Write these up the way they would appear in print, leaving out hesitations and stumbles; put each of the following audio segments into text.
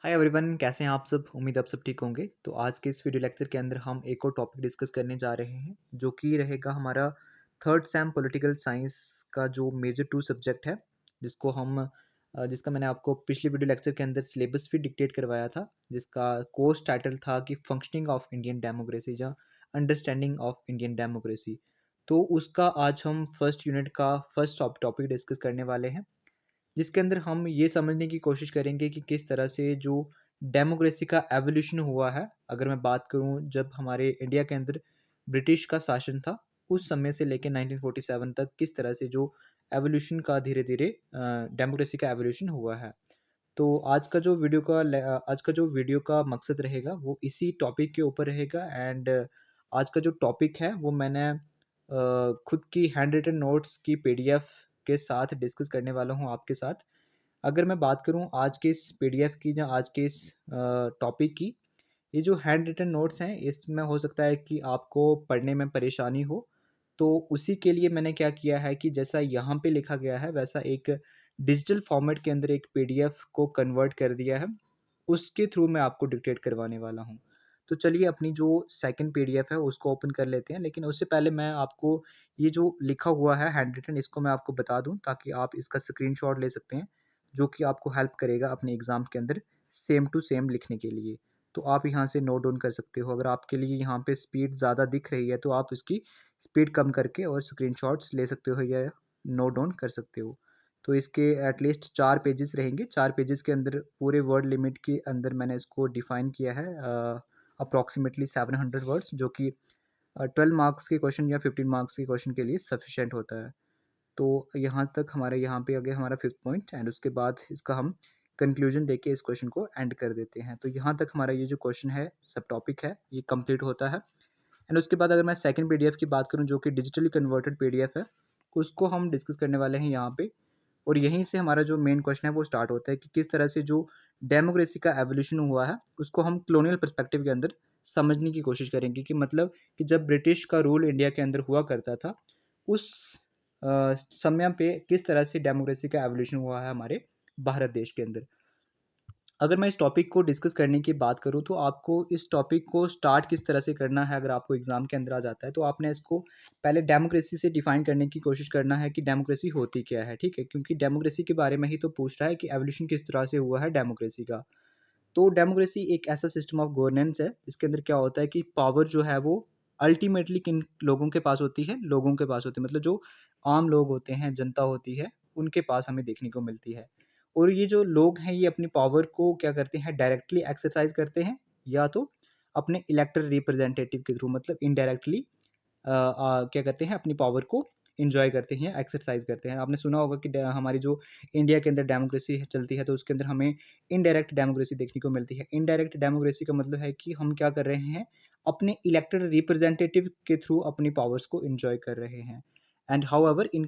Hi everyone, कैसे हैं आप सब। उम्मीद आप सब ठीक होंगे। तो आज के इस वीडियो लेक्चर के अंदर हम एक और टॉपिक डिस्कस करने जा रहे हैं जो कि रहेगा हमारा थर्ड सैम पॉलिटिकल साइंस का जो मेजर टू सब्जेक्ट है, जिसका मैंने आपको पिछले वीडियो लेक्चर के अंदर सिलेबस भी डिक्टेट करवाया था, जिसका कोर्स टाइटल था कि फंक्शनिंग ऑफ इंडियन डेमोक्रेसी या अंडरस्टैंडिंग ऑफ इंडियन डेमोक्रेसी। तो उसका आज हम फर्स्ट यूनिट का फर्स्ट टॉपिक डिस्कस करने वाले हैं, जिसके अंदर हम ये समझने की कोशिश करेंगे कि किस तरह से जो डेमोक्रेसी का एवोल्यूशन हुआ है। अगर मैं बात करूं, जब हमारे इंडिया के अंदर ब्रिटिश का शासन था, उस समय से लेकर 1947 तक किस तरह से जो एवोल्यूशन का धीरे धीरे डेमोक्रेसी का एवोल्यूशन हुआ है। तो आज का जो वीडियो का मकसद रहेगा वो इसी टॉपिक के ऊपर रहेगा। एंड आज का जो टॉपिक है वो मैंने खुद की हैंड रिटन नोट्स की पीडीएफ के साथ डिस्कस करने वाला हूँ आपके साथ। अगर मैं बात करूँ आज के इस पीडीएफ की या आज के इस टॉपिक की, ये जो हैंड रिटन नोट्स हैं इसमें हो सकता है कि आपको पढ़ने में परेशानी हो। तो उसी के लिए मैंने क्या किया है कि जैसा यहाँ पे लिखा गया है वैसा एक डिजिटल फॉर्मेट के अंदर एक पीडीएफ को कन्वर्ट कर दिया है, उसके थ्रू मैं आपको डिक्टेट करवाने वाला हूँ। तो चलिए अपनी जो सेकंड पीडीएफ है उसको ओपन कर लेते हैं, लेकिन उससे पहले मैं आपको ये जो लिखा हुआ है हैंड रिटन, इसको मैं आपको बता दूं ताकि आप इसका स्क्रीनशॉट ले सकते हैं, जो कि आपको हेल्प करेगा अपने एग्जाम के अंदर सेम टू सेम लिखने के लिए। तो आप यहाँ से नोट डाउन कर सकते हो। अगर आपके लिए यहाँ पे स्पीड ज़्यादा दिख रही है तो आप इसकी स्पीड कम करके और स्क्रीनशॉट्स ले सकते हो या नोट डाउन कर सकते हो। तो इसके एटलीस्ट 4 पेजेस रहेंगे। 4 पेजेस के अंदर पूरे वर्ड लिमिट के अंदर मैंने इसको डिफाइन किया है अप्रॉक्सीमेटली 700 वर्ड्स, जो कि 12 मार्क्स के क्वेश्चन या 15 मार्क्स के क्वेश्चन के लिए सफिशिएंट होता है। तो यहाँ तक हमारे यहाँ पे आ गया हमारा फिफ्थ पॉइंट, एंड उसके बाद इसका हम कंक्लूजन देके इस क्वेश्चन को एंड कर देते हैं। तो यहाँ तक हमारा ये जो क्वेश्चन है, सब टॉपिक है, ये कंप्लीट होता है। एंड उसके बाद अगर मैं सेकंड पीडीएफ की बात करूँ जो कि डिजिटली कन्वर्टेड पीडीएफ है, उसको हम डिस्कस करने वाले हैं यहाँ पे। और यहीं से हमारा जो मेन क्वेश्चन है वो स्टार्ट होता है कि किस तरह से जो डेमोक्रेसी का एवोल्यूशन हुआ है उसको हम कॉलोनियल पर्सपेक्टिव के अंदर समझने की कोशिश करेंगे कि मतलब कि जब ब्रिटिश का रूल इंडिया के अंदर हुआ करता था, उस समय पे किस तरह से डेमोक्रेसी का एवोल्यूशन हुआ है हमारे भारत देश के अंदर। अगर मैं इस टॉपिक को डिस्कस करने की बात करूँ तो आपको इस टॉपिक को स्टार्ट किस तरह से करना है। अगर आपको एग्जाम के अंदर आ जाता है तो आपने इसको पहले डेमोक्रेसी से डिफाइन करने की कोशिश करना है कि डेमोक्रेसी होती क्या है, ठीक है, क्योंकि डेमोक्रेसी के बारे में ही तो पूछ रहा है कि एवोल्यूशन किस तरह से हुआ है डेमोक्रेसी का। तो डेमोक्रेसी एक ऐसा सिस्टम ऑफ गवर्नेंस है इसके अंदर क्या होता है कि पावर जो है वो अल्टीमेटली किन लोगों के पास होती है, लोगों के पास होती है, मतलब जो आम लोग होते हैं, जनता होती है, उनके पास हमें देखने को मिलती है। और ये जो लोग हैं ये अपनी पावर को क्या करते हैं, डायरेक्टली एक्सरसाइज करते हैं या तो अपने इलेक्टेड रिप्रेजेंटेटिव के थ्रू, मतलब इनडायरेक्टली क्या करते हैं, अपनी पावर को इंजॉय करते हैं, एक्सरसाइज करते हैं। आपने सुना होगा कि हमारी जो इंडिया के अंदर डेमोक्रेसी चलती है तो उसके अंदर हमें इनडायरेक्ट डेमोक्रेसी देखने को मिलती है। इनडायरेक्ट डेमोक्रेसी का मतलब है कि हम क्या कर रहे हैं, अपने इलेक्टेड रिप्रेजेंटेटिव के थ्रू अपनी पावर्स को इंजॉय कर रहे हैं। And however in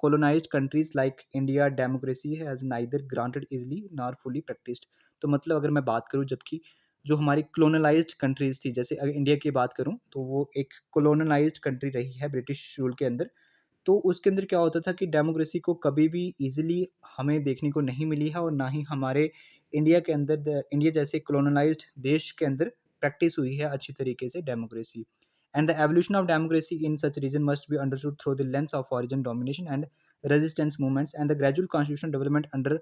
colonized countries like India, democracy has neither granted easily nor fully practiced। तो मतलब अगर मैं बात करूं, जबकि जो हमारी कॉलोनलाइज्ड कंट्रीज थी, जैसे अगर इंडिया की बात करूं तो वो एक कॉलोनलाइज्ड कंट्री रही है ब्रिटिश रूल के अंदर। तो उसके अंदर क्या होता था कि डेमोक्रेसी को कभी भी इजीली हमें देखने को नहीं मिली है, और ना ही हमारे इंडिया के अंदर, इंडिया जैसे कॉलोनलाइज्ड देश के अंदर प्रैक्टिस हुई है अच्छी तरीके से democracy. And the evolution of democracy in such region must be understood through the lens of origin, domination and resistance movements and the gradual constitution development under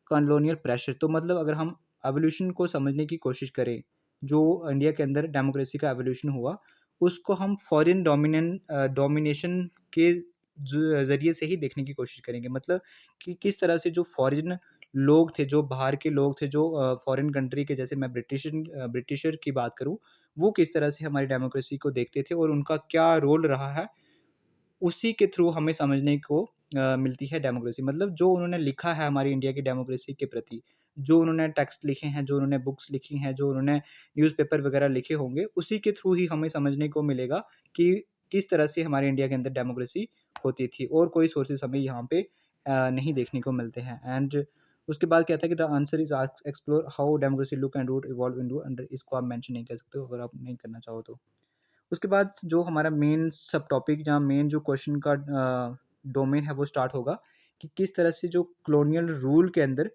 colonial pressure. तो मतलब अगर हम एवोल्यूशन को समझने की कोशिश करें, जो इंडिया के अंदर डेमोक्रेसी का एवोल्यूशन हुआ, उसको हम फॉरेन डोमिनेशन के ज़रिए से ही देखने की कोशिश करेंगे। मतलब कि किस तरह से जो फॉरेन लोग थे, जो बाहर के लोग थे, जो फॉरेन कंट्री के, जैसे मैं ब्रिटिशर की बात करूँ, वो किस तरह से हमारी डेमोक्रेसी को देखते थे और उनका क्या रोल रहा है, उसी के थ्रू हमें समझने को मिलती है डेमोक्रेसी। मतलब जो उन्होंने लिखा है हमारी इंडिया की डेमोक्रेसी के प्रति, जो उन्होंने टेक्स्ट लिखे हैं, जो उन्होंने बुक्स लिखी हैं, जो उन्होंने न्यूज़पेपर वगैरह लिखे होंगे, उसी के थ्रू ही हमें समझने को मिलेगा कि किस तरह से हमारे इंडिया के अंदर डेमोक्रेसी होती थी, और कोई सोर्सेस हमें यहाँ पे नहीं देखने को मिलते हैं। एंड उसके बाद क्या था कि the answer is explore how democracy look and root evolve into, under इसको आप मेंशन नहीं कर सकते हो अगर आप नहीं करना चाहो तो। उसके बाद जो हमारा मेन सब टॉपिक, जहाँ मेन जो क्वेश्चन का डोमेन है वो स्टार्ट होगा कि किस तरह से जो कॉलोनियल रूल के अंदर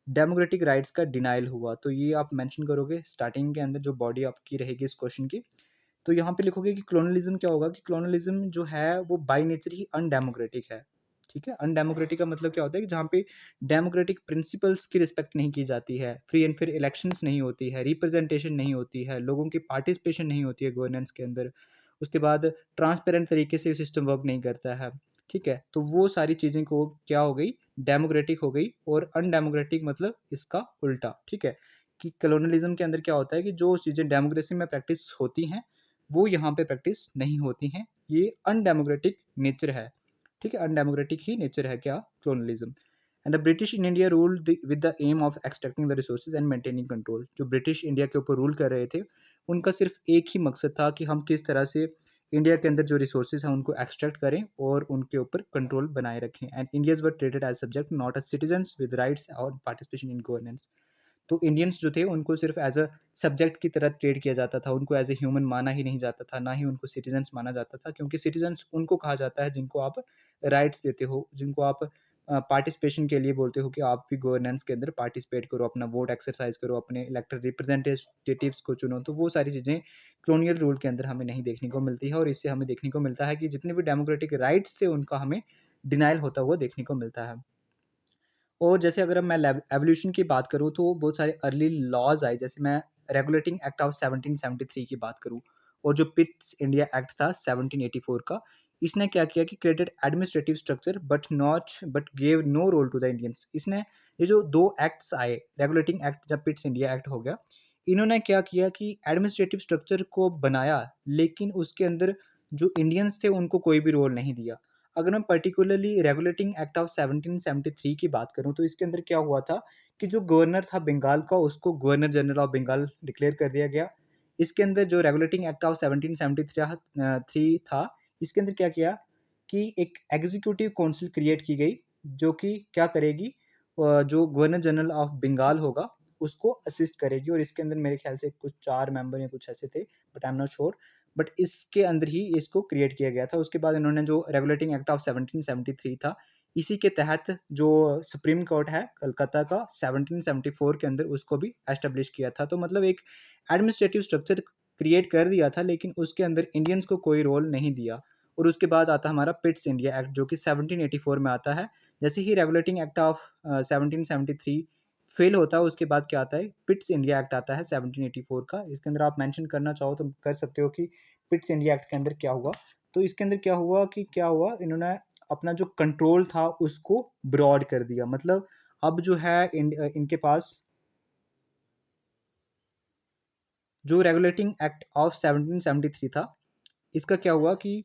डेमोक्रेटिक राइट्स का डिनाइल हुआ। तो ये आप मेंशन करोगे स्टार्टिंग के अंदर, जो बॉडी आपकी रहेगी इस क्वेश्चन की। तो यहाँ पे लिखोगे कि कॉलोनियलिज्म क्या होगा, कि कॉलोनियलिज्म जो है वो बाय नेचर ही अनडेमोक्रेटिक है। ठीक है, अनडेमोक्रेटिक का मतलब क्या होता है कि जहाँ पे डेमोक्रेटिक प्रिंसिपल्स की रिस्पेक्ट नहीं की जाती है, फ्री एंड फेयर इलेक्शंस नहीं होती है, रिप्रेजेंटेशन नहीं होती है, लोगों की पार्टिसिपेशन नहीं होती है गवर्नेंस के अंदर, उसके बाद ट्रांसपेरेंट तरीके से सिस्टम वर्क नहीं करता है। ठीक है, तो वो सारी चीज़ें को क्या हो गई, डेमोक्रेटिक हो गई, और अनडेमोक्रेटिक मतलब इसका उल्टा। ठीक है, कि कॉलोनियलिज्म के अंदर क्या होता है कि जो चीज़ें डेमोक्रेसी में प्रैक्टिस होती हैं वो यहाँ पे प्रैक्टिस नहीं होती हैं, ये अनडेमोक्रेटिक नेचर है। ठीक है, अनडेमोक्रेटिक ही नेचर है क्या, colonialism. And the British in India ruled with the aim of extracting the resources and maintaining control. जो ब्रिटिश इंडिया के ऊपर रूल कर रहे थे, उनका सिर्फ एक ही मकसद था कि हम किस तरह से इंडिया के अंदर जो रिसोर्सेज हैं उनको एक्सट्रैक्ट करें और उनके ऊपर कंट्रोल बनाए रखें। And Indians were treated as subject not as citizens with rights और पार्टिसिपेशन इन गवर्नेंस। तो इंडियंस जो थे उनको सिर्फ एज अ सब्जेक्ट की तरह ट्रीट किया जाता था, उनको एज ए ह्यूमन माना ही नहीं जाता था, ना ही उनको सिटीजन्स माना जाता था, क्योंकि सिटीजन्स उनको कहा जाता है जिनको आप राइट्स देते हो, जिनको आप पार्टिसिपेशन के लिए बोलते हो कि आप भी गवर्नेंस के अंदर पार्टिसिपेट करो, अपना वोट एक्सरसाइज करो, अपने इलेक्टेड रिप्रेजेंटेटिव्स को चुनो। तो वो सारी चीज़ें कॉलोनियल रूल के अंदर हमें नहीं देखने को मिलती है, और इससे हमें देखने को मिलता है कि जितने भी डेमोक्रेटिक राइट्स थे उनका हमें डिनाइल होता हुआ देखने को मिलता है। और जैसे अगर मैं एवोल्यूशन की बात करूँ तो बहुत सारे अर्ली लॉज आए, जैसे मैं रेगुलेटिंग एक्ट ऑफ 1773 की बात करूँ, और जो पिट्स इंडिया एक्ट था 1784 का, इसने क्या किया कि created administrative structure but gave no role to the Indians. इसने ये जो दो एक्ट्स आए, रेगुलेटिंग एक्ट जब पिट्स इंडिया एक्ट हो गया, इन्होंने क्या किया कि एडमिनिस्ट्रेटिव स्ट्रक्चर को बनाया, लेकिन उसके अंदर जो इंडियंस थे उनको कोई भी रोल नहीं दिया। अगर मैं पर्टिकुलरली रेगुलेटिंग एक्ट ऑफ 1773 की बात करूं, तो इसके अंदर क्या हुआ था कि जो गवर्नर था बंगाल का, उसको governor general of Bengal declare कर दिया गया। इसके अंदर जो रेगुलेटिंग एक्ट ऑफ 1773 था, इसके अंदर क्या किया कि एक एग्जीक्यूटिव काउंसिल क्रिएट की गई, जो कि क्या करेगी, जो गवर्नर जनरल ऑफ बंगाल होगा उसको असिस्ट करेगी, और इसके अंदर मेरे ख्याल से कुछ 4 मेंबर या कुछ ऐसे थे, but I am not sure. But इसके अंदर ही इसको क्रिएट किया गया था। उसके बाद इन्होंने जो रेगुलेटिंग एक्ट ऑफ 1773 था, इसी के तहत जो सुप्रीम कोर्ट है कलकत्ता का 1774 के अंदर उसको भी एस्टेब्लिश किया था। तो मतलब एक एडमिनिस्ट्रेटिव स्ट्रक्चर क्रिएट कर दिया था, लेकिन उसके अंदर इंडियंस को कोई रोल नहीं दिया। और उसके बाद आता हमारा पिट्स इंडिया एक्ट, जो कि 1784 में आता है। जैसे ही रेगुलेटिंग एक्ट ऑफ 1773 फेल होता है, उसके बाद क्या आता है, पिट्स इंडिया एक्ट आता है 1784 का। इसके अंदर आप मेंशन करना चाहो तो कर सकते हो कि पिट्स इंडिया एक्ट के अंदर क्या हुआ। तो इसके अंदर क्या हुआ, इन्होंने अपना जो कंट्रोल था उसको ब्रॉड कर दिया। मतलब अब जो है इनके पास जो रेगुलेटिंग एक्ट ऑफ 1773 था, इसका क्या हुआ कि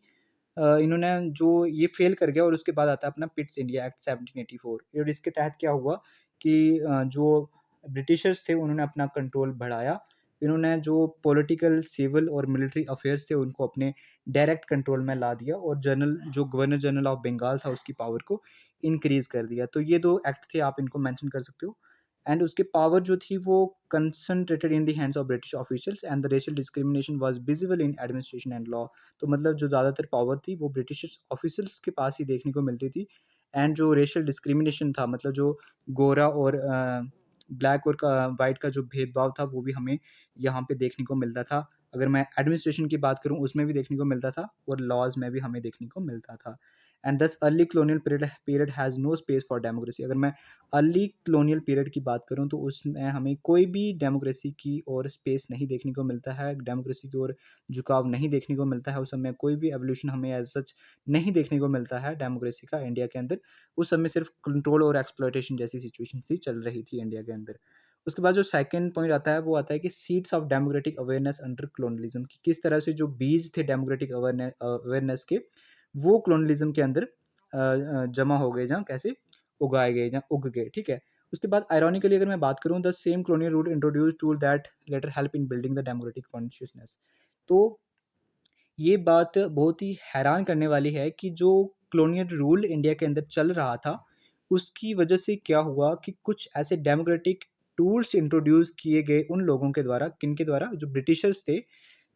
इन्होंने जो ये फेल कर गया, और उसके बाद आता है अपना पिट्स इंडिया एक्ट 1784। और इसके तहत क्या हुआ कि जो ब्रिटिशर्स थे उन्होंने अपना कंट्रोल बढ़ाया। इन्होंने जो पॉलिटिकल, सिविल और मिलिट्री अफेयर्स थे उनको अपने डायरेक्ट कंट्रोल में ला दिया, और जो गवर्नर जनरल ऑफ बंगाल था उसकी पावर को इंक्रीज कर दिया। तो ये दो एक्ट थे, आप इनको मेंशन कर सकते हो। एंड उसकी पावर जो थी वो concentrated in the hands of British officials, and the racial discrimination was visible in administration and law. तो मतलब जो ज़्यादातर पावर थी वो ब्रिटिश ऑफिसर्स के पास ही देखने को मिलती थी। एंड जो रेशियल डिस्क्रिमिनेशन था, मतलब जो गोरा और ब्लैक और वाइट का जो भेदभाव था, वो भी हमें यहाँ पे देखने को मिलता था। अगर मैं एडमिनिस्ट्रेशन की बात करूँ उसमें भी देखने को मिलता था, और लॉज में भी हमें देखने को मिलता था। And this early colonial period has no space for democracy. अगर मैं अर्ली कॉलोनियल पीरियड की बात करूँ तो उसमें हमें कोई भी डेमोक्रेसी की और स्पेस नहीं देखने को मिलता है, डेमोक्रेसी की ओर झुकाव नहीं देखने को मिलता है। उस समय कोई भी एवोल्यूशन हमें एज सच नहीं देखने को मिलता है डेमोक्रेसी का इंडिया के अंदर। उस समय सिर्फ कंट्रोल और एक्सप्लॉयटेशन जैसी सिचुएशन ही चल रही थी इंडिया के अंदर। उसके बाद जो सेकंड पॉइंट आता है वो आता है कि seeds of democratic awareness under colonialism, कि किस तरह से जो बीज थे डेमोक्रेटिक अवेयरनेस के, वो कॉलोनियलिज्म के अंदर जमा हो गए, जहाँ कैसे उगाए गए, जहाँ उग गए। ठीक है, उसके बाद आयरॉनिकली अगर मैं बात करूँ, the same colonial rule introduce tool that later help in building the democratic consciousness. तो ये बात बहुत ही हैरान करने वाली है कि जो कॉलोनियल रूल इंडिया के अंदर चल रहा था, उसकी वजह से क्या हुआ कि कुछ ऐसे डेमोक्रेटिक टूल्स इंट्रोड्यूस किए गए उन लोगों के द्वारा, किनके द्वारा, जो ब्रिटिशर्स थे,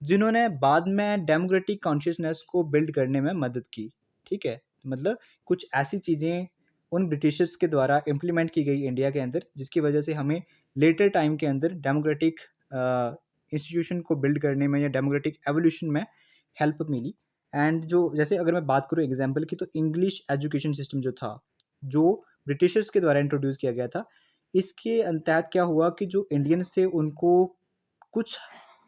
जिन्होंने बाद में डेमोक्रेटिक कॉन्शियसनेस को बिल्ड करने में मदद की। ठीक है, मतलब कुछ ऐसी चीज़ें उन ब्रिटिशर्स के द्वारा इम्प्लीमेंट की गई इंडिया के अंदर, जिसकी वजह से हमें लेटर टाइम के अंदर डेमोक्रेटिक इंस्टीट्यूशन को बिल्ड करने में या डेमोक्रेटिक एवोल्यूशन में हेल्प मिली। एंड जो जैसे अगर मैं बात करूँ एग्जाम्पल की, तो इंग्लिश एजुकेशन सिस्टम जो था, जो ब्रिटिशर्स के द्वारा इंट्रोड्यूस किया गया था, इसके तहत क्या हुआ कि जो इंडियंस थे उनको कुछ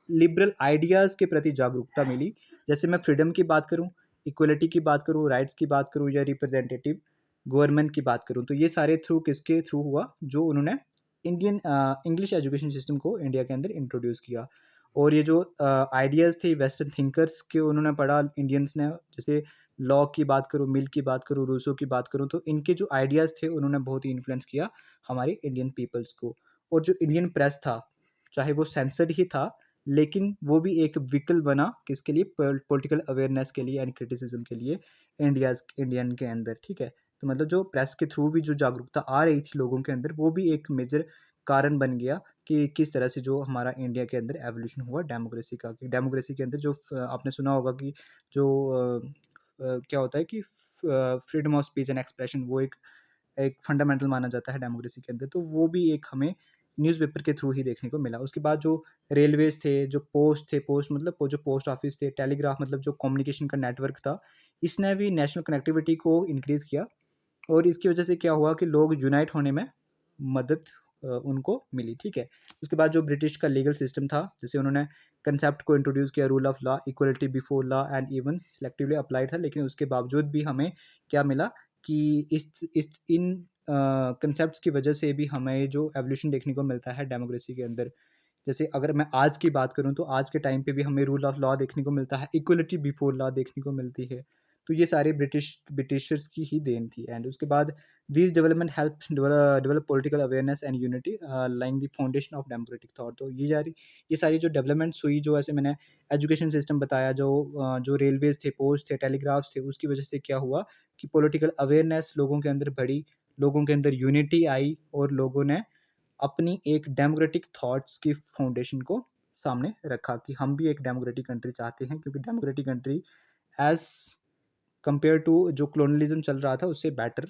लिबरल आइडियाज़ के प्रति जागरूकता मिली। जैसे मैं फ्रीडम की बात करूँ, इक्वलिटी की बात करूँ, राइट्स की बात करूँ या रिप्रेजेंटेटिव गवर्नमेंट की बात करूँ, तो ये सारे थ्रू किसके थ्रू हुआ, जो उन्होंने इंडियन इंग्लिश एजुकेशन सिस्टम को इंडिया के अंदर इंट्रोड्यूस किया। और ये जो आइडियाज़ थे वेस्टर्न थिंकर्स के उन्होंने पढ़ा इंडियंस ने, जैसे लॉ की बात करूँ, मिल की बात करूँ, रूसो की बात करूँ, तो इनके जो आइडियाज़ थे उन्होंने बहुत ही इन्फ्लुएंस किया हमारे इंडियन पीपल्स को। और जो इंडियन प्रेस था, चाहे वो सेंसर्ड ही था, लेकिन वो भी एक व्हीकल बना किसके लिए, पॉलिटिकल अवेयरनेस के लिए एंड क्रिटिसिज्म के लिए इंडियन के अंदर, ठीक है। तो मतलब जो प्रेस के थ्रू भी जो जागरूकता आ रही थी लोगों के अंदर, वो भी एक मेजर कारण बन गया कि किस तरह से जो हमारा इंडिया के अंदर एवोल्यूशन हुआ डेमोक्रेसी का। डेमोक्रेसी के अंदर जो आपने सुना होगा कि जो क्या होता है कि freedom of speech and expression, वो एक एक फंडामेंटल माना जाता है डेमोक्रेसी के अंदर, तो वो भी एक हमें न्यूज़पेपर के थ्रू ही देखने को मिला। उसके बाद जो रेलवेज थे, जो पोस्ट थे, पोस्ट मतलब वो जो पोस्ट ऑफिस थे, टेलीग्राफ मतलब जो कम्युनिकेशन का नेटवर्क था, इसने भी नेशनल कनेक्टिविटी को इंक्रीज किया। और इसकी वजह से क्या हुआ कि लोग यूनाइट होने में मदद उनको मिली, ठीक है। उसके बाद जो ब्रिटिश का लीगल सिस्टम था, जैसे उन्होंने कंसेप्ट को इंट्रोड्यूस किया, rule of law, equality before law and even selectively applied था, लेकिन उसके बावजूद भी हमें क्या मिला कि इस इन कंसेप्ट्स की वजह से भी हमें जो एवोल्यूशन देखने को मिलता है डेमोक्रेसी के अंदर। जैसे अगर मैं आज की बात करूँ, तो आज के टाइम पे भी हमें रूल ऑफ लॉ देखने को मिलता है, इक्वलिटी बिफोर लॉ देखने को मिलती है। तो ये सारे ब्रिटिशर्स की ही देन थी। एंड उसके बाद this development help develop political awareness and unity lying the foundation of democratic thought. तो ये सारी जो डेवलपमेंट्स हुई, जो ऐसे मैंने एजुकेशन सिस्टम बताया, जो रेलवेज थे, पोस्ट थे, टेलीग्राफ्स थे, उसकी वजह से क्या हुआ कि पॉलिटिकल अवेयरनेस लोगों के अंदर बढ़ी, लोगों के अंदर यूनिटी आई, और लोगों ने अपनी एक डेमोक्रेटिक थॉट्स की फाउंडेशन को सामने रखा कि हम भी एक डेमोक्रेटिक कंट्री चाहते हैं, क्योंकि democratic country as compare to जो कॉलोनियलिज्म चल रहा था उससे बेटर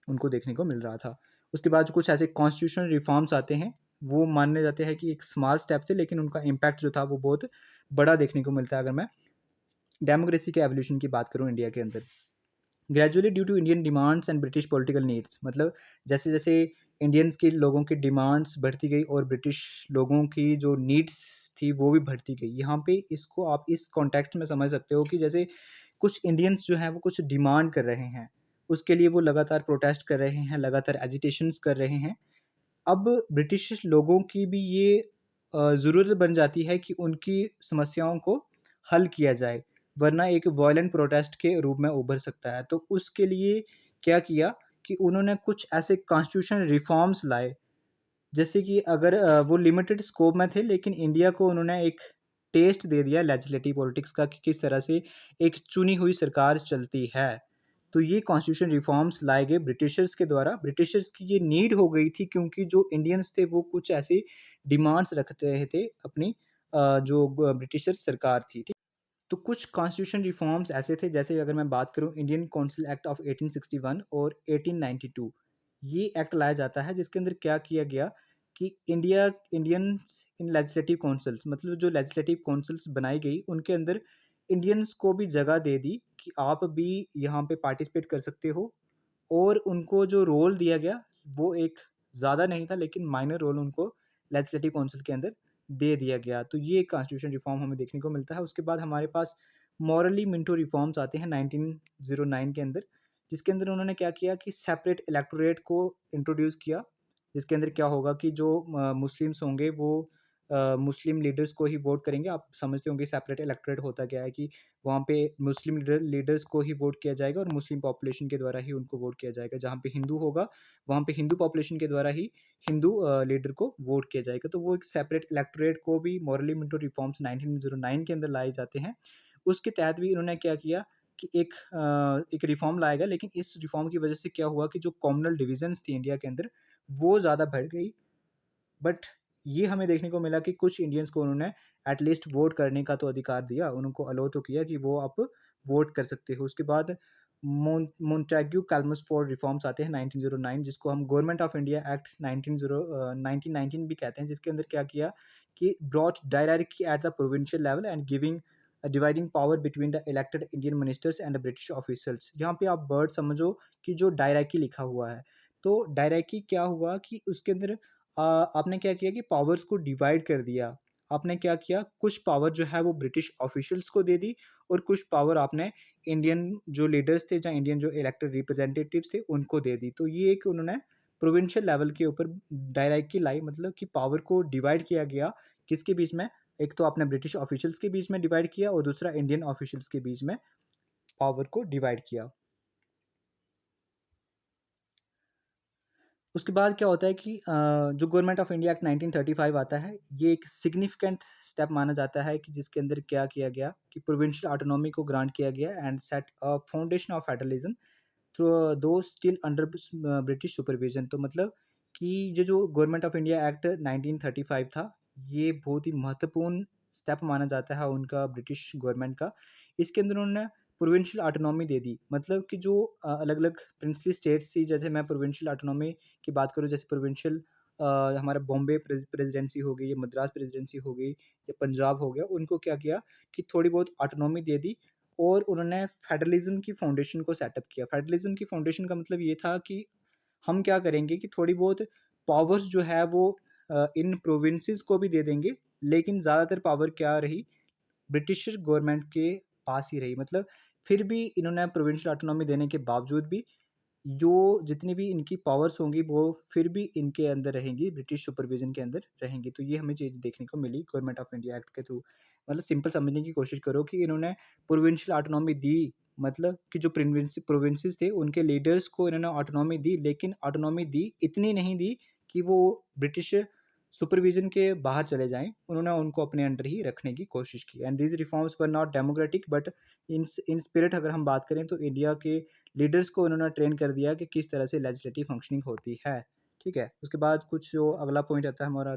उनको देखने को मिल रहा था। उसके बाद कुछ ऐसे कॉन्स्टिट्यूशनल रिफॉर्म्स आते हैं, वो मानने जाते हैं कि एक स्मॉल स्टेप थे, लेकिन उनका इम्पैक्ट जो था वो बहुत बड़ा देखने को मिलता है। अगर मैं डेमोक्रेसी के एवोल्यूशन की बात करूँ इंडिया के अंदर, gradually due to Indian demands and British political needs, मतलब जैसे जैसे इंडियंस के लोगों की डिमांड्स बढ़ती गई और ब्रिटिश लोगों की जो नीड्स थी वो भी बढ़ती गई। यहाँ पे इसको आप इस कॉन्टेक्स्ट में समझ सकते हो कि जैसे कुछ इंडियंस जो हैं वो कुछ डिमांड कर रहे हैं, उसके लिए वो लगातार प्रोटेस्ट कर रहे हैं, लगातार एजिटेशंस कर रहे हैं। अब ब्रिटिश लोगों की भी ये ज़रूरत बन जाती है कि उनकी समस्याओं को हल किया जाए, वरना एक वायलेंट प्रोटेस्ट के रूप में उभर सकता है। तो उसके लिए क्या किया कि उन्होंने कुछ ऐसे कॉन्स्टिट्यूशन रिफॉर्म्स लाए, जैसे कि अगर वो लिमिटेड स्कोप में थे, लेकिन इंडिया को उन्होंने एक टेस्ट दे दिया लेजिस्लेटिव पॉलिटिक्स का कि किस तरह से एक चुनी हुई सरकार चलती है। तो ये कॉन्स्टिट्यूशन रिफॉर्म्स लाए गए ब्रिटिशर्स के द्वारा। ब्रिटिशर्स की ये नीड हो गई थी, क्योंकि जो इंडियंस थे वो कुछ ऐसी डिमांड्स रख रहे थे अपनी, जो ब्रिटिशर सरकार थी, ठीक। तो कुछ कॉन्स्टिट्यूशन रिफॉर्म्स ऐसे थे, जैसे अगर मैं बात करूं इंडियन काउंसिल एक्ट ऑफ 1861 और 1892, ये एक्ट लाया जाता है, जिसके अंदर क्या किया गया कि इंडियंस इन लेजिस्लेटिव काउंसिल्स, मतलब जो लेजिस्लेटिव काउंसिल्स बनाई गई उनके अंदर इंडियंस को भी जगह दे दी कि आप भी यहाँ पे पार्टिसिपेट कर सकते हो। और उनको जो रोल दिया गया वो एक ज़्यादा नहीं था, लेकिन माइनर रोल उनको लेजिस्लेटिव काउंसिल के अंदर दे दिया गया। तो ये कॉन्स्टिट्यूशन रिफॉर्म हमें देखने को मिलता है। उसके बाद हमारे पास मॉरली मिंटो रिफॉर्म्स आते हैं 1909 के अंदर, जिसके अंदर उन्होंने क्या किया कि सेपरेट इलेक्टोरेट को इंट्रोड्यूस किया, जिसके अंदर क्या होगा कि जो मुस्लिम्स होंगे वो मुस्लिम लीडर्स को ही वोट करेंगे। आप समझते होंगे सेपरेट इलेक्टोरेट होता क्या है, कि वहाँ पे मुस्लिम लीडर्स को ही वोट किया जाएगा और मुस्लिम पॉपुलेशन के द्वारा ही उनको वोट किया जाएगा। जहाँ पे हिंदू होगा वहाँ पे हिंदू पॉपुलेशन के द्वारा ही हिंदू लीडर को वोट किया जाएगा। तो वो एक सेपरेट इलेक्टोरेट को भी मॉरली मिंटो रिफॉर्म्स 1909 के अंदर लाए जाते हैं। उसके तहत भी इन्होंने क्या किया कि एक रिफॉर्म लाया गया, लेकिन इस रिफॉर्म की वजह से क्या हुआ कि जो कॉम्युनल डिविजन्स थी इंडिया के अंदर वो ज़्यादा बढ़ गई। बट ये हमें देखने को मिला कि कुछ इंडियंस को उन्होंने एटलीस्ट वोट करने का तो अधिकार दिया, उनको अलो तो किया कि वो आप वोट कर सकते हो। उसके बाद मोंटेग्यू कैल्मसफोर्ड रिफॉर्म्स आते हैं 1909, जिसको हम गवर्नमेंट ऑफ इंडिया एक्ट 1919 भी कहते हैं, जिसके अंदर क्या किया कि brought directly at the provincial level and giving dividing power between the elected Indian ministers and the British officers. यहाँ पे आप वर्ड समझो कि जो डायरेक्टली लिखा हुआ है, तो डायरेक्टली क्या हुआ कि उसके अंदर आपने क्या किया कि पावर्स को डिवाइड कर दिया। आपने क्या किया, कुछ पावर जो है वो ब्रिटिश ऑफिशियल्स को दे दी और कुछ पावर आपने इंडियन जो लीडर्स थे, जहाँ इंडियन जो इलेक्टेड रिप्रेजेंटेटिव्स थे उनको दे दी। तो ये एक उन्होंने प्रोविंशियल लेवल के ऊपर डायरेक्टली लाई, मतलब कि पावर को डिवाइड किया गया किसके बीच में, एक तो आपने ब्रिटिश ऑफिशियल्स के बीच में डिवाइड किया और दूसरा इंडियन ऑफिशियल्स के बीच में पावर को डिवाइड किया। उसके बाद क्या होता है कि जो गवर्नमेंट ऑफ इंडिया एक्ट 1935 आता है, ये एक सिग्निफिकेंट स्टेप माना जाता है कि जिसके अंदर क्या किया गया कि प्रोविंशियल ऑटोनॉमी को ग्रांट किया गया and set a foundation of federalism through दो स्टिल अंडर ब्रिटिश सुपरविजन। तो मतलब कि ये जो गवर्नमेंट ऑफ इंडिया एक्ट 1935 था, ये बहुत ही महत्वपूर्ण स्टेप माना जाता है उनका, ब्रिटिश गवर्नमेंट का। इसके अंदर उन्होंने प्रोविंशियल ऑटोनॉमी दे दी, मतलब कि जो अलग अलग प्रिंसली स्टेट्स थी, जैसे मैं प्रोविंशियल ऑटोनॉमी की बात करूँ, जैसे प्रोविंशियल हमारा बॉम्बे प्रेसिडेंसी हो गई, या मद्रास प्रेसिडेंसी हो गई, या पंजाब हो गया, उनको क्या किया कि थोड़ी बहुत ऑटोनॉमी दे दी और उन्होंने फेडरलिज्म की फाउंडेशन को सेटअप किया। फेडरलिज्म की फाउंडेशन का मतलब ये था कि हम क्या करेंगे कि थोड़ी बहुत पावर्स जो है वो इन प्रोविंसेस को भी दे देंगे, लेकिन ज़्यादातर पावर क्या रही, ब्रिटिश गवर्नमेंट के पास ही रही। मतलब फिर भी इन्होंने प्रोविंशियल ऑटोनॉमी देने के बावजूद भी जो जितनी भी इनकी पावर्स होंगी वो फिर भी इनके अंदर रहेंगी, ब्रिटिश सुपरविजन के अंदर रहेंगी। तो ये हमें चीज़ देखने को मिली गवर्नमेंट ऑफ इंडिया एक्ट के थ्रू। मतलब सिंपल समझने की कोशिश करो कि इन्होंने प्रोविंशियल ऑटोनॉमी दी, मतलब कि जो प्रोविंसेस थे उनके लीडर्स को इन्होंने ऑटोनॉमी दी, लेकिन ऑटोनॉमी दी इतनी नहीं दी कि वो ब्रिटिश सुपरविजन के बाहर चले जाएं। उन्होंने उनको अपने अंडर ही रखने की कोशिश की। And these reforms were not democratic but in spirit अगर हम बात करें तो इंडिया के लीडर्स को उन्होंने ट्रेन कर दिया कि किस तरह से लेजिस्लेटिव फंक्शनिंग होती है। ठीक है, उसके बाद कुछ जो अगला पॉइंट आता है हमारा,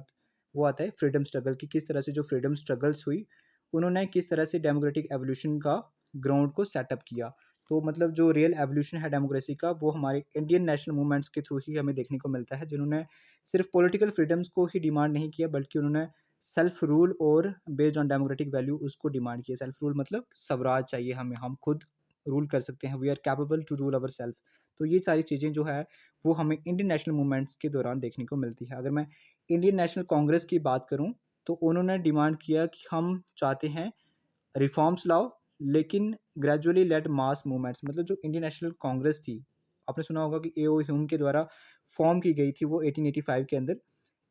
वो आता है फ्रीडम स्ट्रगल की, किस तरह से जो फ्रीडम स्ट्रगल्स हुई, उन्होंने किस तरह से डेमोक्रेटिक एवोल्यूशन का ग्राउंड को सेटअप किया। तो मतलब जो रियल एवोल्यूशन है डेमोक्रेसी का, वो हमारे इंडियन नेशनल मूवमेंट्स के थ्रू ही हमें देखने को मिलता है, जिन्होंने सिर्फ पॉलिटिकल फ्रीडम्स को ही डिमांड नहीं किया, बल्कि उन्होंने सेल्फ रूल और बेस्ड ऑन डेमोक्रेटिक वैल्यू उसको डिमांड किया। सेल्फ रूल मतलब स्वराज चाहिए हमें, हम खुद रूल कर सकते हैं, we are capable to rule our self. तो ये सारी चीज़ें जो है वो हमें इंडियन नेशनल मूवमेंट्स के दौरान देखने को मिलती है। अगर मैं इंडियन नेशनल कांग्रेस की बात करूं, तो उन्होंने डिमांड किया कि हम चाहते हैं रिफॉर्म्स लाओ, लेकिन ग्रेजुअली लेड मास मूवमेंट्स। मतलब जो इंडियन नेशनल कांग्रेस थी, आपने सुना होगा कि ए.ओ. ह्यूम के द्वारा फॉर्म की गई थी वो 1885 के अंदर।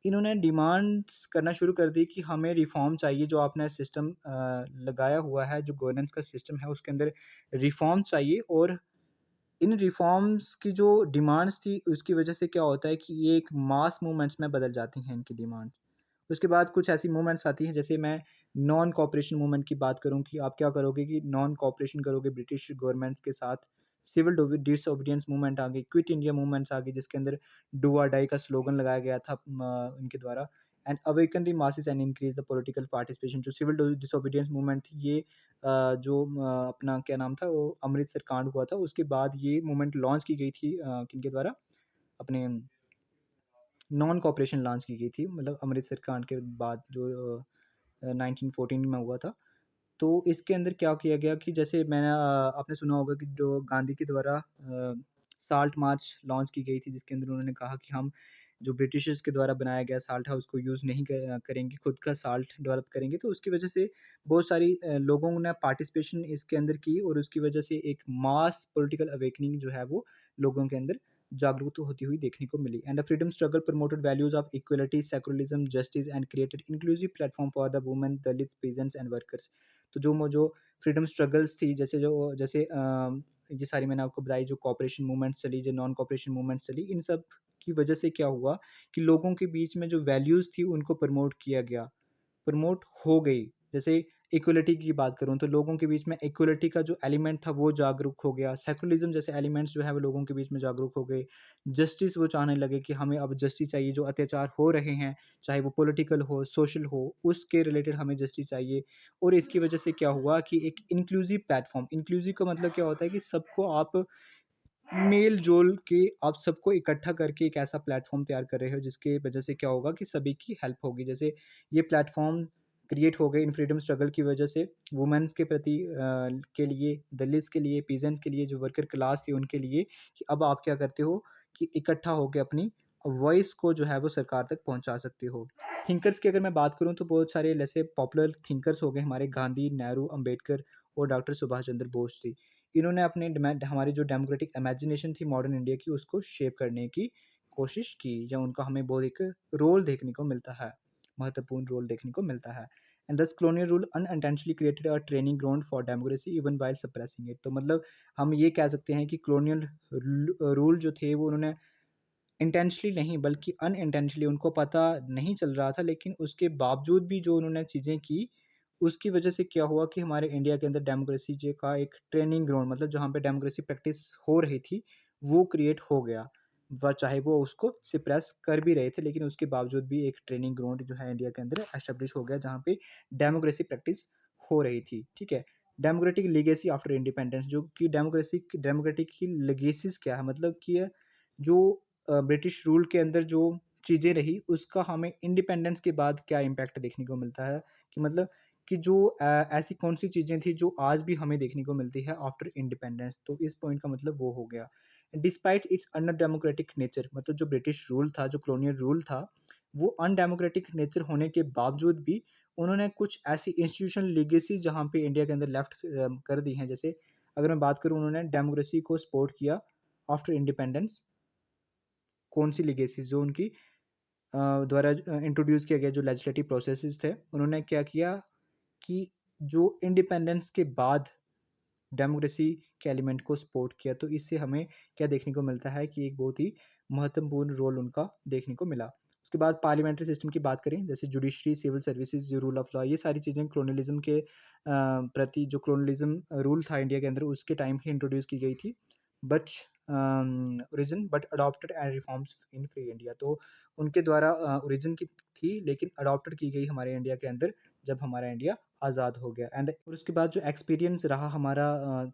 इन्होंने डिमांड्स करना शुरू कर दी कि हमें रिफॉर्म चाहिए, जो आपने सिस्टम लगाया हुआ है, जो गवर्नेंस का सिस्टम है उसके अंदर रिफॉर्म चाहिए। और इन रिफॉर्म्स की जो डिमांड्स थी उसकी वजह से क्या होता है कि ये एक मास मूवमेंट्स में बदल जाती हैं इनकी डिमांड्स। उसके बाद कुछ ऐसी मूवमेंट्स आती हैं, जैसे मैं नॉन कॉपरेशन मूवमेंट की बात करूं कि आप क्या करोगे कि नॉन कॉपरेशन करोगे ब्रिटिश गवर्नमेंट के साथ। सिविल डिसोबीडियंस मूवमेंट आ गई, क्विट इंडिया मूवमेंट्स आ गई, जिसके अंदर डू और डाई का स्लोगन लगाया गया था इनके द्वारा। And awaken the masses and increase the political participation. जो सिविल डिसोबीडियंस मूवमेंट थी, ये जो अपना क्या नाम था, वो अमृतसर कांड हुआ था, उसके बाद ये मूवमेंट लॉन्च की गई थी किनके द्वारा, अपने नॉन कॉपरेशन लॉन्च की गई थी, मतलब अमृतसर कांड के बाद जो 1914 में हुआ था। तो इसके अंदर क्या किया गया कि जैसे मैंने आपने सुना होगा कि जो गांधी के द्वारा साल्ट मार्च लॉन्च की गई थी, जिसके अंदर उन्होंने कहा कि हम जो ब्रिटिशर्स के द्वारा बनाया गया साल्ट हाउस को यूज़ नहीं करेंगे, खुद का साल्ट डेवलप करेंगे। तो उसकी वजह से बहुत सारी लोगों ने पार्टिसिपेशन इसके अंदर की, और उसकी वजह से एक मास पॉलिटिकल अवेकनिंग जो है वो लोगों के अंदर जागरूक होती हुई देखने को मिली। And the freedom struggle promoted values of equality, secularism, justice and created inclusive platform for the women, Dalit, peasants and workers. तो जो फ्रीडम स्ट्रगल्स थी, जैसे ये सारी मैंने आपको बताई, जो कॉपरेशन मूवमेंट्स चली, जो नॉन कॉपरेशन मूवमेंट्स चली, इन सब की वजह से क्या हुआ कि लोगों के बीच में जो वैल्यूज थी उनको प्रमोट किया गया, प्रमोट हो गई। जैसे इक्वलिटी की बात करूँ तो लोगों के बीच में इक्वलिटी का जो एलिमेंट था वो जागरूक हो गया। सेकुलरिज़्म जैसे एलिमेंट्स जो है वो लोगों के बीच में जागरूक हो गए। जस्टिस वो चाहने लगे कि हमें अब जस्टिस चाहिए, जो अत्याचार हो रहे हैं, चाहे वो पॉलिटिकल हो, सोशल हो, उसके रिलेटेड हमें जस्टिस चाहिए। और इसकी वजह से क्या हुआ कि एक इंक्लूसिव प्लेटफ़ॉर्म, इंक्लूसिव का मतलब क्या होता है कि सबको आप मेल-जोल के आप सबको इकट्ठा करके एक ऐसा प्लेटफ़ॉर्म तैयार कर रहे हो जिसकी वजह से क्या होगा कि सभी की हेल्प होगी। जैसे ये प्लेटफ़ॉर्म क्रिएट हो गए इन फ्रीडम स्ट्रगल की वजह से वुमेन्स के प्रति के लिए, दलित्स के लिए, पीजेंट्स के लिए, जो वर्कर क्लास थी उनके लिए, कि अब आप क्या करते हो कि इकट्ठा होके अपनी वॉइस को जो है वो सरकार तक पहुँचा सकते हो। थिंकर्स की अगर मैं बात करूँ तो बहुत सारे जैसे पॉपुलर थिंकर्स हो गए हमारे गांधी, नेहरू, अंबेडकर और डॉक्टर सुभाष चंद्र बोस जी। इन्होंने अपने हमारी जो डेमोक्रेटिक इमेजिनेशन थी मॉडर्न इंडिया की उसको शेप करने की कोशिश की, या उनका हमें बहुत एक रोल देखने को मिलता है, महत्वपूर्ण रोल देखने को मिलता है। एंड दस colonial rule unintentionally created a training ground for democracy even while suppressing it। तो मतलब हम ये कह सकते हैं कि colonial रूल जो थे वो उन्होंने इंटेंशनली नहीं बल्कि अनइंटेंशनली, उनको पता नहीं चल रहा था, लेकिन उसके बावजूद भी जो उन्होंने चीज़ें की, उसकी वजह से क्या हुआ कि हमारे इंडिया के अंदर डेमोक्रेसी जे का एक ट्रेनिंग ग्राउंड, मतलब जहाँ पे डेमोक्रेसी प्रैक्टिस हो रही थी, वो क्रिएट हो गया। चाहे वो उसको सिप्रेस कर भी रहे थे, लेकिन उसके बावजूद भी एक ट्रेनिंग ग्राउंड जो है इंडिया के अंदर एस्टेब्लिश हो गया, जहाँ पे डेमोक्रेसी प्रैक्टिस हो रही थी। ठीक है। डेमोक्रेटिक लीगेसी आफ्टर इंडिपेंडेंस, जो कि डेमोक्रेटिक की लेगेसीज क्या है, मतलब कि जो ब्रिटिश रूल के अंदर जो चीज़ें रही, उसका हमें इंडिपेंडेंस के बाद क्या इम्पैक्ट देखने को मिलता है, कि मतलब कि जो ऐसी कौन सी चीज़ें थी जो आज भी हमें देखने को मिलती है आफ्टर इंडिपेंडेंस। तो इस पॉइंट का मतलब वो हो गया। डिस्पाइट इट्स अनडेमोक्रेटिक नेचर, मतलब जो ब्रिटिश रूल था, जो कॉलोनियल रूल था, वो अनडेमोक्रेटिक नेचर होने के बावजूद भी उन्होंने कुछ ऐसी इंस्टीट्यूशनल लीगेसी जहाँ पे इंडिया के अंदर लेफ्ट कर दी हैं। जैसे अगर मैं बात करूँ, उन्होंने डेमोक्रेसी को सपोर्ट किया आफ्टर इंडिपेंडेंस। कौन सी लीगेसीज़ जो उनकी द्वारा इंट्रोड्यूस किया गया, जो लेजिस्लेटिव प्रोसेसेस थे, उन्होंने क्या किया कि जो इंडिपेंडेंस के बाद डेमोक्रेसी के एलिमेंट को सपोर्ट किया। तो इससे हमें क्या देखने को मिलता है कि एक बहुत ही महत्वपूर्ण रोल उनका देखने को मिला। उसके बाद पार्लियामेंट्री सिस्टम की बात करें, जैसे जुडिशरी, सिविल सर्विसेज, जो रूल ऑफ लॉ, ये सारी चीज़ें कॉलोनियलिज्म के प्रति, जो कॉलोनियलिज्म रूल था इंडिया के अंदर उसके टाइम ही इंट्रोड्यूस की गई थी। But origin but adopted and reforms in free India. तो उनके द्वारा ओरिजिन की थी, लेकिन अडॉप्टेड की गई हमारे इंडिया के अंदर जब हमारा इंडिया आज़ाद हो गया। एंड और उसके बाद जो एक्सपीरियंस रहा हमारा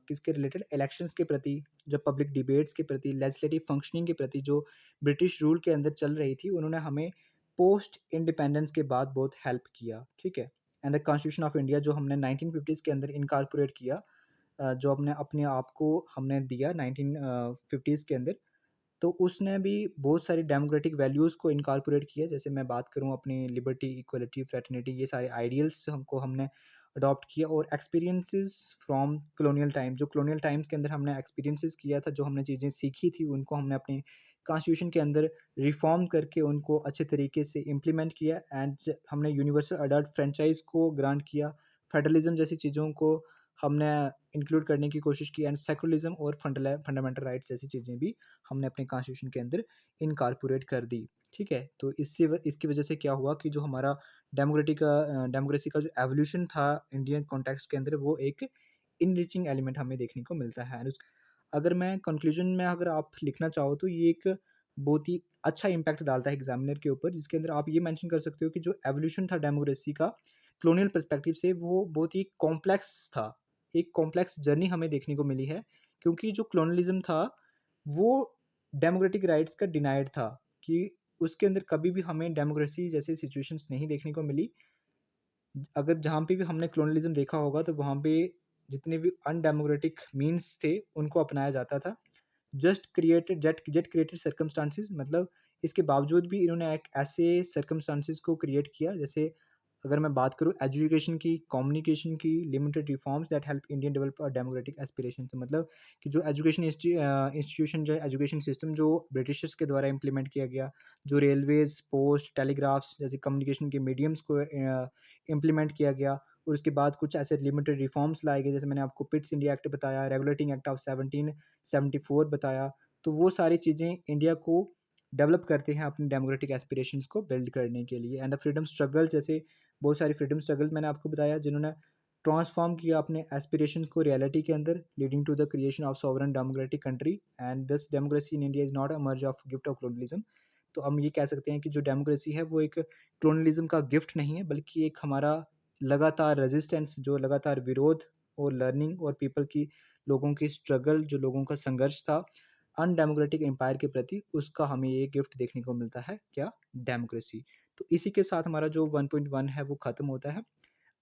किसके रिलेटेड, इलेक्शंस के प्रति, जब पब्लिक डिबेट्स के प्रति, लेजिस्लेटिव फंक्शनिंग के प्रति, जो ब्रिटिश रूल के अंदर चल रही थी, उन्होंने हमें पोस्ट इंडिपेंडेंस के बाद बहुत हेल्प किया। ठीक है। And the constitution of India जो हमने 1950s के अंदर इनकॉर्पोरेट किया, जो हमने अपने आप को हमने दिया 1950s के अंदर, तो उसने भी बहुत सारी डेमोक्रेटिक वैल्यूज़ को इनकॉर्पोरेट किया। जैसे मैं बात करूँ अपनी लिबर्टी, इक्वलिटी, फ्रेटर्निटी, ये सारे आइडियल्स हमने अडॉप्ट किया। और एक्सपीरियंसेस फ्रॉम कॉलोनियल टाइम, जो कॉलोनियल टाइम्स के अंदर हमने एक्सपीरियंसेस किया था, जो हमने चीज़ें सीखी थी, उनको हमने अपने कॉन्स्टिट्यूशन के अंदर रिफॉर्म करके उनको अच्छे तरीके से इम्प्लीमेंट किया। एंड हमने यूनिवर्सल अडल्ट फ्रेंचाइज को ग्रांट किया। फेडरलिज्म जैसी चीज़ों को हमने इंक्लूड करने की कोशिश की। एंड सेकुलरिज्म और फंडामेंटल राइट्स जैसी चीज़ें भी हमने अपने कॉन्स्टिट्यूशन के अंदर इनकॉर्पोरेट कर दी। ठीक है। तो इसकी वजह से क्या हुआ कि जो हमारा डेमोक्रेसी का जो एवोल्यूशन था इंडियन कॉन्टेक्स्ट के अंदर, वो एक इनरिचिंग एलिमेंट हमें देखने को मिलता है। अगर मैं कंक्लूजन में अगर आप लिखना चाहो तो ये एक बहुत ही अच्छा इम्पैक्ट डालता है एग्जामिनर के ऊपर, जिसके अंदर आप ये मेंशन कर सकते हो कि जो एवोल्यूशन था डेमोक्रेसी का कॉलोनियल पर्सपेक्टिव से, वो बहुत ही कॉम्प्लेक्स था। एक कॉम्प्लेक्स जर्नी हमें देखने को मिली है, क्योंकि जो कॉलोनियलिज्म था वो डेमोक्रेटिक राइट्स का डिनाइड था, कि उसके अंदर कभी भी हमें डेमोक्रेसी जैसी सिचुएशंस नहीं देखने को मिली। अगर जहाँ पे भी हमने कॉलोनियलिज्म देखा होगा तो वहाँ पे जितने भी अनडेमोक्रेटिक मीन्स थे उनको अपनाया जाता था। जेट क्रिएटेड सर्कमस्टांसेस, मतलब इसके बावजूद भी इन्होंने एक ऐसे सर्कमस्टांसेस को क्रिएट किया। जैसे अगर मैं बात करूँ एजुकेशन की, कम्युनिकेशन की, limited reforms that help Indian develop a democratic aspiration. तो मतलब कि जो एजुकेशन इंस्टीट्यूशन, जो एजुकेशन सिस्टम जो ब्रिटिशर्स के द्वारा इम्प्लीमेंट किया गया, जो रेलवेज, पोस्ट, टेलीग्राफ्स जैसे कम्युनिकेशन के मीडियम्स को इम्प्लीमेंट किया गया। और उसके बाद कुछ ऐसे लिमिटेड रिफॉर्म्स लाए गए, जैसे मैंने आपको पिट्स इंडिया एक्ट बताया, रेगुलेटिंग एक्ट ऑफ 1774 बताया। तो वो सारी चीज़ें इंडिया को डेवलप करते हैं अपनी डेमोक्रेटिक एस्पिरेशंस को बिल्ड करने के लिए। एंड द फ्रीडम स्ट्रगल, जैसे बहुत सारी फ्रीडम स्ट्रगल मैंने आपको बताया जिन्होंने ट्रांसफॉर्म किया अपने एस्पिरेशंस को रियलिटी के अंदर, leading to the creation of sovereign democratic country, and this democracy in India is not a mere of gift of colonialism। तो हम ये कह सकते हैं कि जो डेमोक्रेसी है वो एक क्लोनलिज्म का गिफ्ट नहीं है, बल्कि एक हमारा लगातार रेजिस्टेंस, जो लगातार विरोध और लर्निंग और पीपल की, लोगों की स्ट्रगल, जो लोगों का संघर्ष था अनडेमोक्रेटिक एम्पायर के प्रति, उसका हमें ये गिफ्ट देखने को मिलता है, क्या? डेमोक्रेसी। तो इसी के साथ हमारा जो 1.1 है वो खत्म होता है।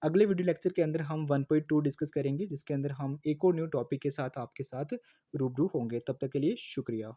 अगले वीडियो लेक्चर के अंदर हम 1.2 डिस्कस करेंगे, जिसके अंदर हम एक और न्यू टॉपिक के साथ आपके साथ रूबरू होंगे। तब तक के लिए शुक्रिया।